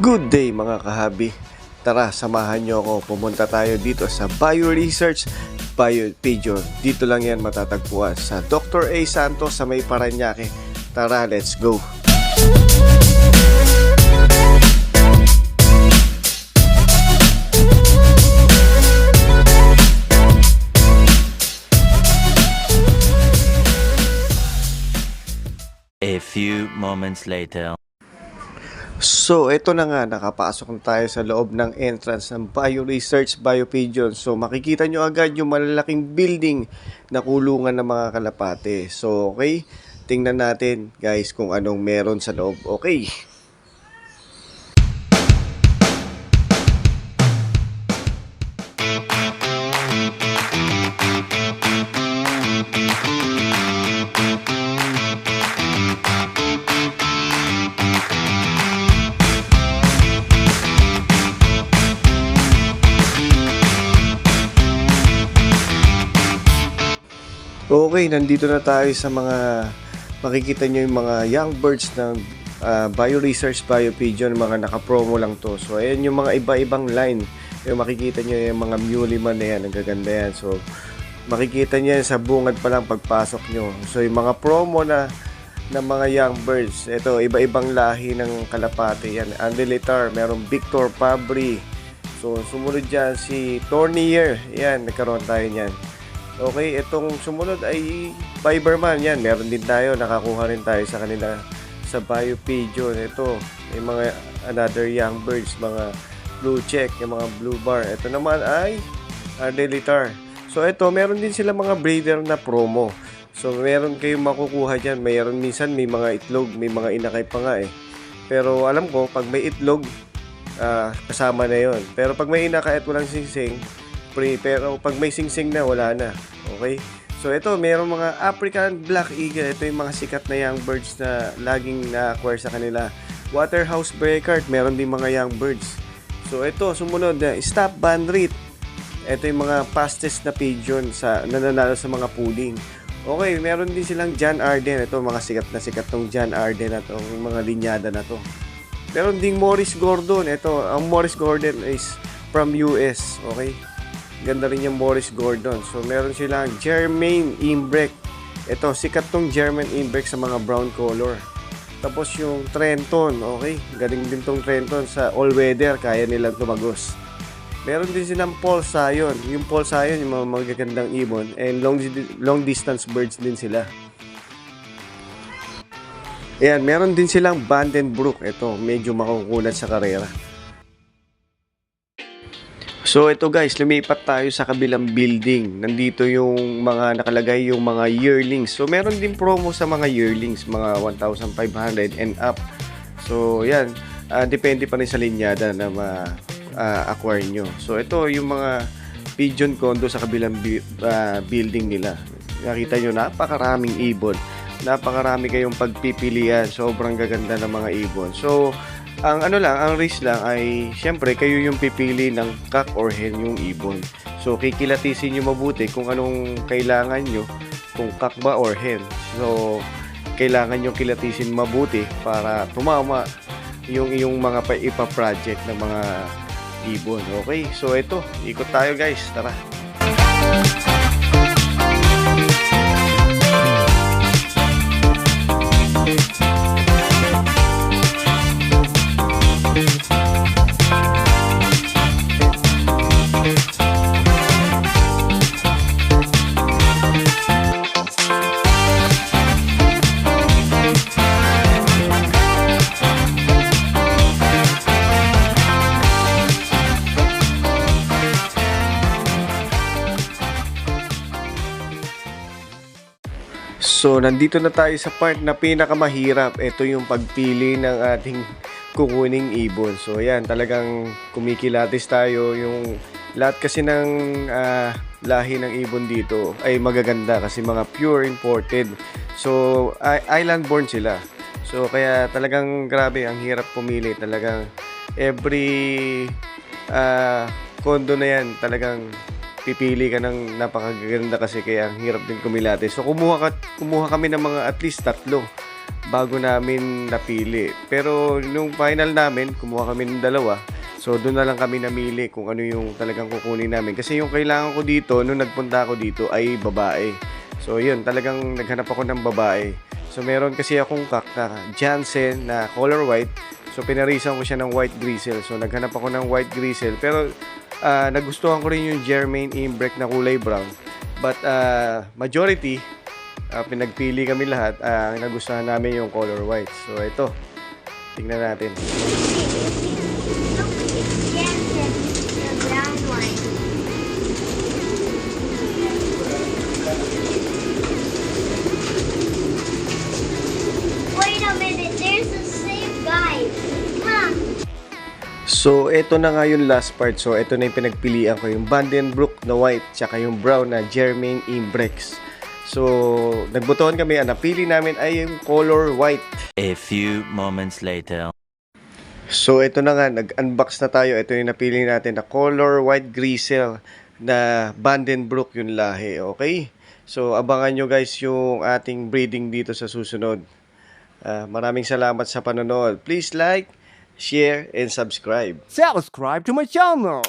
Good day mga kahabi. Tara, samahan nyo ako. Pumunta tayo dito sa Bio Research Bio Pigeon. Dito lang yan matatagpuan sa Dr. A. Santos sa may Parañaque. Tara, let's go. A few moments later. So, ito na nga, nakapasok na tayo sa loob ng entrance ng Bio Research Bio Pigeon. So, makikita nyo agad yung malalaking building na kulungan ng mga kalapate. So, okay, tingnan natin guys kung anong meron sa loob. Okay. Okay, nandito na tayo sa mga makikita nyo yung mga young birds ng Bio Research Bio Pigeon, mga naka-promo lang to. So, ayan yung mga iba-ibang line. Yung makikita nyo yung mga muley man na yan, ang gaganda yan. So, makikita nyo yan sa bungad pa lang pagpasok nyo. So, yung mga promo na mga young birds, ito, iba-ibang lahi ng kalapate yan. Andelitar, merong Victor Fabry. So, sumunod dyan si Tournier. Yan, nagkaroon tayo nyan. Okay, itong sumunod ay Fiberman. Yan, meron din tayo. Nakakuha rin tayo sa kanila sa Bio Pigeon. Ito, may mga another young birds, mga blue check, yung mga blue bar. Ito naman ay Ardelitar. So, ito, meron din sila mga breeder na promo. So, meron kayong makukuha dyan. Mayroon minsan, may mga itlog, may mga inakay pa nga eh. Pero alam ko, pag may itlog, kasama na yon. Pero pag may inakay at walang singsing, pero pag may singsing na, wala na. Okay? So, ito, mayroong mga African Black Eagle. Ito yung mga sikat na young birds na laging na-acquire sa kanila. Waterhouse Breakard, meron din mga young birds. So, ito, sumunod na Stop Banrit. Ito yung mga fastest na pigeon sa nananalo sa mga pooling. Okay, meron din silang John Arden. Ito, mga sikat tong John Arden na to, mga linyada na to. Meron ding Morris Gordon. Ito, ang Morris Gordon is from US. Okay? Ganda rin yung Morris Gordon. So, meron silang Germain Imbrek. Ito, sikat tong Germain Imbrek sa mga brown color. Tapos yung Trenton, okay? Galing din tong Trenton sa all weather. Kaya nilang tumagos. Meron din silang Paul Sion. Yung Paul Sion, yung mga magagandang ibon. And long distance birds din sila. Ayan, meron din silang Vandenbroek. Ito, medyo makukulat sa karera. So ito guys, lumipat tayo sa kabilang building. Nandito yung mga nakalagay yung mga yearlings. So meron din promo sa mga yearlings, mga 1,500 and up. So yan, depende pa rin sa linyada na ma-acquire nyo. So ito yung mga pigeon condo sa kabilang building nila. Nakita nyo, napakaraming ibon. Napakarami kayong pagpipilian. Sobrang gaganda ng mga ibon. So ang risk lang ay syempre kayo yung pipili ng cock or hen yung ibon. So kikilatisin niyo mabuti kung anong kailangan niyo, kung cock ba or hen. So kailangan niyo kilatisin mabuti para tumama yung iyong mga ipa-project ng mga ibon. Okay? So ito, ikot tayo guys. Tara. So, nandito na tayo sa part na pinakamahirap. Ito yung pagpili ng ating kukuning ibon. So, ayan, talagang kumikilatis tayo. Yung lahat kasi ng lahi ng ibon dito ay magaganda kasi mga pure imported. So, island born sila. So, kaya talagang grabe, ang hirap pumili. Talagang every kondo na yan, talagang pipili ka ng napakaganda kasi kaya ang hirap din kumilate. So kumuha kami ng mga at least 3 bago namin napili. Pero nung final namin, kumuha kami ng dalawa. So doon na lang kami namili kung ano yung talagang kukunin namin. Kasi yung kailangan ko dito, nung nagpunta ako dito ay babae. So yun, talagang naghanap ako ng babae. So meron kasi akong kak na Jansen na color white. So pinarisan ko siya ng white gristle. So naghanap ako ng white gristle. Pero nagustuhan ko rin yung Germain Imbrek na kulay brown. But majority, pinagpili kami lahat. Nagustuhan namin yung color white. So ito, tingnan natin. Wait a minute, there's the same guy. Mom, So, ito na nga yung last part. So, ito na yung pinagpilian ko. Yung Vandenbroek na white, tsaka yung brown na Germain Imbrex. So, nagbutuhan kami. Ang napili namin ay yung color white. A few moments later. So, ito na nga. Nag-unbox na tayo. Ito yung napili natin na color white gristle na Vandenbroek yung lahi. Okay? So, abangan nyo guys yung ating breeding dito sa susunod. Maraming salamat sa panonood. Please like, share, and subscribe. Subscribe to my channel.